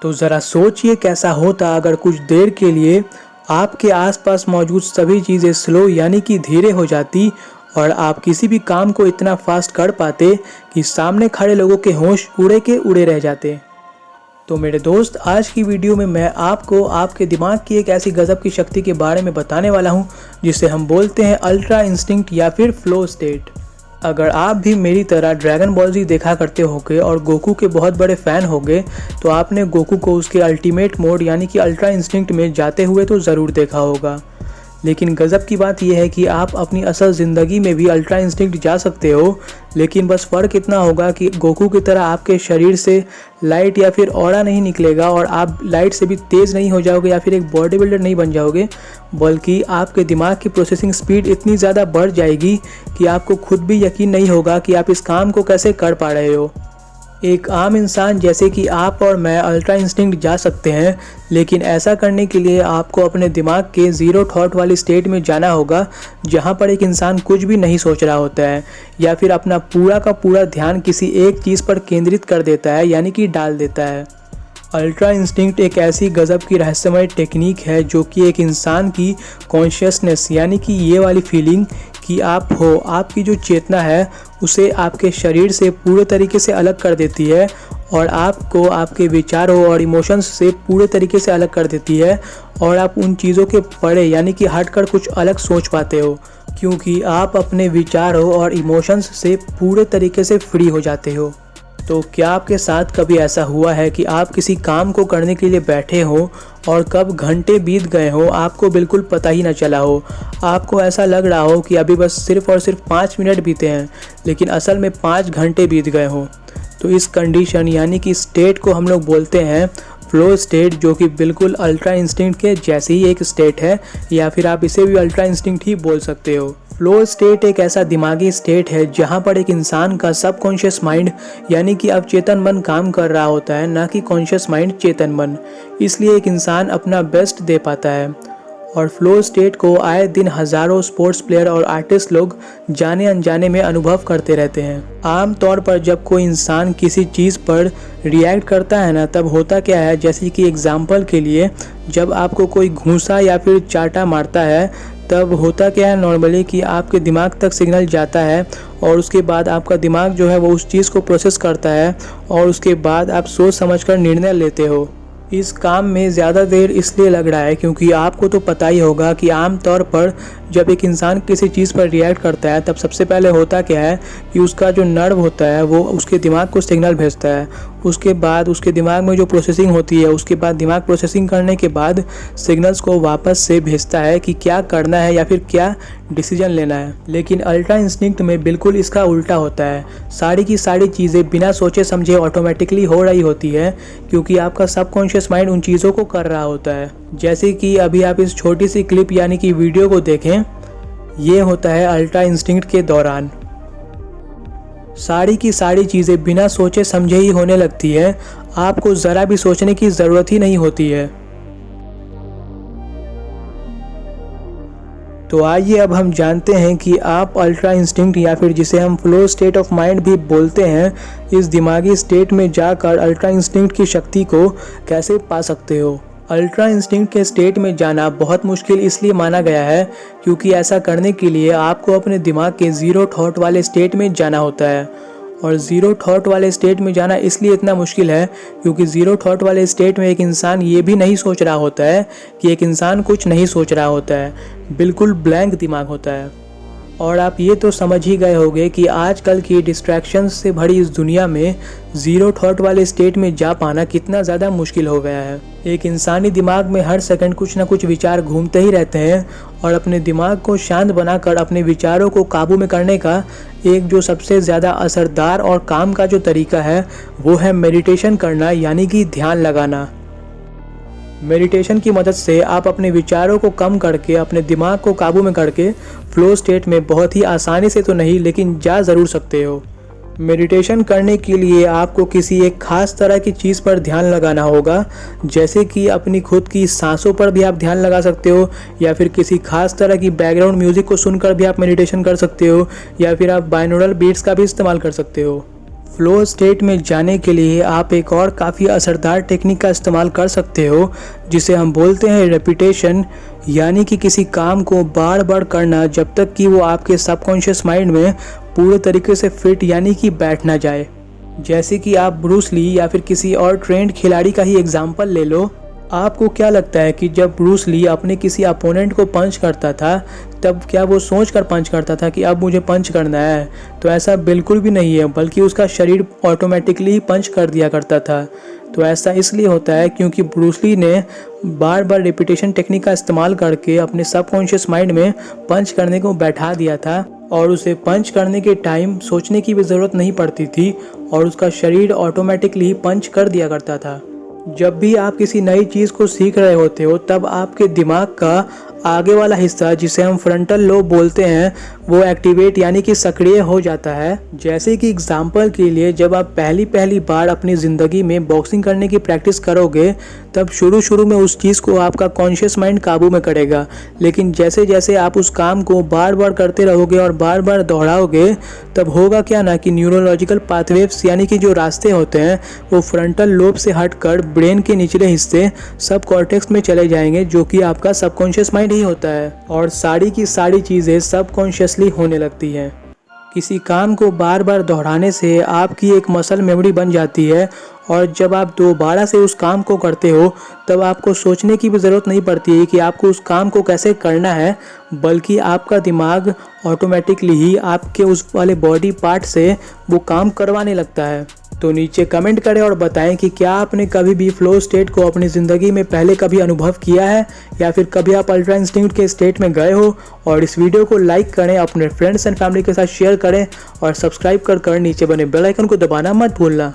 तो ज़रा सोचिए कैसा होता अगर कुछ देर के लिए आपके आसपास मौजूद सभी चीज़ें स्लो यानी कि धीरे हो जाती और आप किसी भी काम को इतना फास्ट कर पाते कि सामने खड़े लोगों के होश उड़े के उड़े रह जाते। तो मेरे दोस्त, आज की वीडियो में मैं आपको आपके दिमाग की एक ऐसी गजब की शक्ति के बारे में बताने वाला हूं जिसे हम बोलते हैं अल्ट्रा इंस्टिंक्ट या फिर फ्लो स्टेट। अगर आप भी मेरी तरह ड्रैगन बॉल जी देखा करते होंगे और गोकू के बहुत बड़े फ़ैन होंगे तो आपने गोकू को उसके अल्टीमेट मोड यानी कि अल्ट्रा इंस्टिंक्ट में जाते हुए तो ज़रूर देखा होगा। लेकिन गज़ब की बात यह है कि आप अपनी असल ज़िंदगी में भी अल्ट्रा इंस्टिंक्ट जा सकते हो, लेकिन बस फ़र्क इतना होगा कि गोकू की तरह आपके शरीर से लाइट या फिर ऑरा नहीं निकलेगा और आप लाइट से भी तेज़ नहीं हो जाओगे या फिर एक बॉडी बिल्डर नहीं बन जाओगे, बल्कि आपके दिमाग की प्रोसेसिंग स्पीड इतनी ज़्यादा बढ़ जाएगी कि आपको खुद भी यकीन नहीं होगा कि आप इस काम को कैसे कर पा रहे हो। एक आम इंसान जैसे कि आप और मैं अल्ट्रा इंस्टिंक्ट जा सकते हैं, लेकिन ऐसा करने के लिए आपको अपने दिमाग के ज़ीरो थॉट वाली स्टेट में जाना होगा जहां पर एक इंसान कुछ भी नहीं सोच रहा होता है या फिर अपना पूरा का पूरा ध्यान किसी एक चीज़ पर केंद्रित कर देता है यानी कि डाल देता है। अल्ट्रा इंस्टिंक्ट एक ऐसी गज़ब की रहस्यमय टेक्निक है जो कि एक इंसान की कॉन्शियसनेस यानी कि ये वाली फीलिंग कि आप हो, आपकी जो चेतना है उसे आपके शरीर से पूरे तरीके से अलग कर देती है और आपको आपके विचारों और इमोशंस से पूरे तरीके से अलग कर देती है और आप उन चीज़ों के परे यानी कि हटकर कुछ अलग सोच पाते हो, क्योंकि आप अपने विचारों और इमोशंस से पूरे तरीके से फ्री हो जाते हो। तो क्या आपके साथ कभी ऐसा हुआ है कि आप किसी काम को करने के लिए बैठे हो और कब घंटे बीत गए हो आपको बिल्कुल पता ही ना चला हो। आपको ऐसा लग रहा हो कि अभी बस सिर्फ़ और सिर्फ 5 मिनट बीते हैं, लेकिन असल में 5 घंटे बीत गए हो। तो इस कंडीशन यानी कि स्टेट को हम लोग बोलते हैं फ्लो स्टेट, जो कि बिल्कुल अल्ट्रा इंस्टिंक्ट के जैसे ही एक स्टेट है, या फिर आप इसे भी अल्ट्रा इंस्टिंक्ट ही बोल सकते हो। फ्लो स्टेट एक ऐसा दिमागी स्टेट है जहां पर एक इंसान का सबकॉन्शियस माइंड यानी कि अवचेतन मन काम कर रहा होता है, ना कि कॉन्शियस माइंड चेतन मन। इसलिए एक इंसान अपना बेस्ट दे पाता है। और फ्लो स्टेट को आए दिन हज़ारों स्पोर्ट्स प्लेयर और आर्टिस्ट लोग जाने अनजाने में अनुभव करते रहते हैं। आम तौर पर जब कोई इंसान किसी चीज़ पर रिएक्ट करता है ना, तब होता क्या है, जैसे कि एग्जाम्पल के लिए जब आपको कोई घूंसा या फिर चाटा मारता है तब होता क्या है नॉर्मली कि आपके दिमाग तक सिग्नल जाता है और उसके बाद आपका दिमाग जो है वो उस चीज़ को प्रोसेस करता है और उसके बाद आप सोच समझकर निर्णय लेते हो। इस काम में ज़्यादा देर इसलिए लग रहा है क्योंकि आपको तो पता ही होगा कि आम तौर पर जब एक इंसान किसी चीज़ पर रिएक्ट करता है तब सबसे पहले होता क्या है कि उसका जो नर्व होता है वो उसके दिमाग को सिग्नल भेजता है। उसके बाद उसके दिमाग में जो प्रोसेसिंग होती है, उसके बाद दिमाग प्रोसेसिंग करने के बाद सिग्नल्स को वापस से भेजता है कि क्या करना है या फिर क्या डिसीजन लेना है। लेकिन अल्ट्रा इंस्टिंक्ट में बिल्कुल इसका उल्टा होता है। सारी की सारी चीज़ें बिना सोचे समझे ऑटोमेटिकली हो रही होती है, क्योंकि आपका सबकॉन्शियस माइंड उन चीज़ों को कर रहा होता है। जैसे कि अभी आप इस छोटी सी क्लिप यानी कि वीडियो को देखें, ये होता है अल्ट्रा इंस्टिंक्ट के दौरान। सारी की सारी चीज़ें बिना सोचे समझे ही होने लगती है, आपको ज़रा भी सोचने की ज़रूरत ही नहीं होती है। तो आइए अब हम जानते हैं कि आप अल्ट्रा इंस्टिंक्ट या फिर जिसे हम फ्लो स्टेट ऑफ माइंड भी बोलते हैं, इस दिमागी स्टेट में जाकर अल्ट्रा इंस्टिंक्ट की शक्ति को कैसे पा सकते हो। अल्ट्रा इंस्टिंक्ट के स्टेट में जाना बहुत मुश्किल इसलिए माना गया है क्योंकि ऐसा करने के लिए आपको अपने दिमाग के ज़ीरो थॉट वाले स्टेट में जाना होता है। और ज़ीरो थॉट वाले स्टेट में जाना इसलिए इतना मुश्किल है क्योंकि ज़ीरो थॉट वाले स्टेट में एक इंसान ये भी नहीं सोच रहा होता है कि एक इंसान कुछ नहीं सोच रहा होता है, बिल्कुल ब्लैंक दिमाग होता है। और आप ये तो समझ ही गए होंगे कि आजकल की डिस्ट्रैक्शंस से भरी इस दुनिया में ज़ीरो थॉट वाले स्टेट में जा पाना कितना ज़्यादा मुश्किल हो गया है। एक इंसानी दिमाग में हर सेकंड कुछ ना कुछ विचार घूमते ही रहते हैं और अपने दिमाग को शांत बनाकर अपने विचारों को काबू में करने का एक जो सबसे ज़्यादा असरदार और काम का जो तरीका है वो है मेडिटेशन करना यानी कि ध्यान लगाना। मेडिटेशन की मदद से आप अपने विचारों को कम करके अपने दिमाग को काबू में करके फ्लो स्टेट में बहुत ही आसानी से तो नहीं लेकिन जा ज़रूर सकते हो। मेडिटेशन करने के लिए आपको किसी एक खास तरह की चीज़ पर ध्यान लगाना होगा, जैसे कि अपनी खुद की सांसों पर भी आप ध्यान लगा सकते हो या फिर किसी खास तरह की बैकग्राउंड म्यूज़िक को सुनकर भी आप मेडिटेशन कर सकते हो या फिर आप बाइनोरल बीट्स का भी इस्तेमाल कर सकते हो। फ्लो स्टेट में जाने के लिए आप एक और काफ़ी असरदार टेक्निक का इस्तेमाल कर सकते हो, जिसे हम बोलते हैं रेपिटेशन, यानी कि किसी काम को बार बार करना जब तक कि वो आपके सबकॉन्शियस माइंड में पूरे तरीके से फिट यानी कि बैठ ना जाए। जैसे कि आप ब्रूस ली या फिर किसी और ट्रेंड खिलाड़ी का ही एग्जाम्पल ले लो। आपको क्या लगता है कि जब ब्रूस ली अपने किसी अपोनेंट को पंच करता था, तब क्या वो सोच कर पंच करता था कि अब मुझे पंच करना है? तो ऐसा बिल्कुल भी नहीं है, बल्कि उसका शरीर ऑटोमेटिकली ही पंच कर दिया करता था। तो ऐसा इसलिए होता है क्योंकि ब्रूस ली ने बार बार रिपीटेशन टेक्निक का इस्तेमाल करके अपने सबकॉन्शियस माइंड में पंच करने को बैठा दिया था, और उसे पंच करने के टाइम सोचने की भी ज़रूरत नहीं पड़ती थी और उसका शरीर ऑटोमेटिकली पंच कर दिया करता था। जब भी आप किसी नई चीज़ को सीख रहे होते हो, तब आपके दिमाग का आगे वाला हिस्सा, जिसे हम फ्रंटल लोब बोलते हैं, वो एक्टिवेट यानी कि सक्रिय हो जाता है। जैसे कि एग्जाम्पल के लिए, जब आप पहली बार अपनी ज़िंदगी में बॉक्सिंग करने की प्रैक्टिस करोगे, तब शुरू में उस चीज़ को आपका कॉन्शियस माइंड काबू में करेगा। लेकिन जैसे जैसे आप उस काम को बार बार करते रहोगे और बार बार दोहराओगे, तब होगा क्या ना कि न्यूरोलॉजिकल पाथवेव्स यानी कि जो रास्ते होते हैं, वो फ्रंटल लोब से हटकर ब्रेन के निचले हिस्से सब कॉर्टेक्स में चले जाएंगे, जो कि आपका सबकॉन्शियस माइंड ही होता है। और सारी की सारी चीज़ें सबकॉन्शियसली होने लगती हैं। किसी काम को बार बार दोहराने से आपकी एक मसल मेमोरी बन जाती है, और जब आप दोबारा से उस काम को करते हो, तब आपको सोचने की भी ज़रूरत नहीं पड़ती है कि आपको उस काम को कैसे करना है, बल्कि आपका दिमाग ऑटोमेटिकली ही आपके उस वाले बॉडी पार्ट से वो काम करवाने लगता है। तो नीचे कमेंट करें और बताएं कि क्या आपने कभी भी फ्लो स्टेट को अपनी ज़िंदगी में पहले कभी अनुभव किया है, या फिर कभी आप अल्ट्रा इंस्टिंक्ट के स्टेट में गए हो। और इस वीडियो को लाइक करें, अपने फ्रेंड्स एंड फैमिली के साथ शेयर करें, और सब्सक्राइब कर नीचे बने बेल आइकन को दबाना मत भूलना।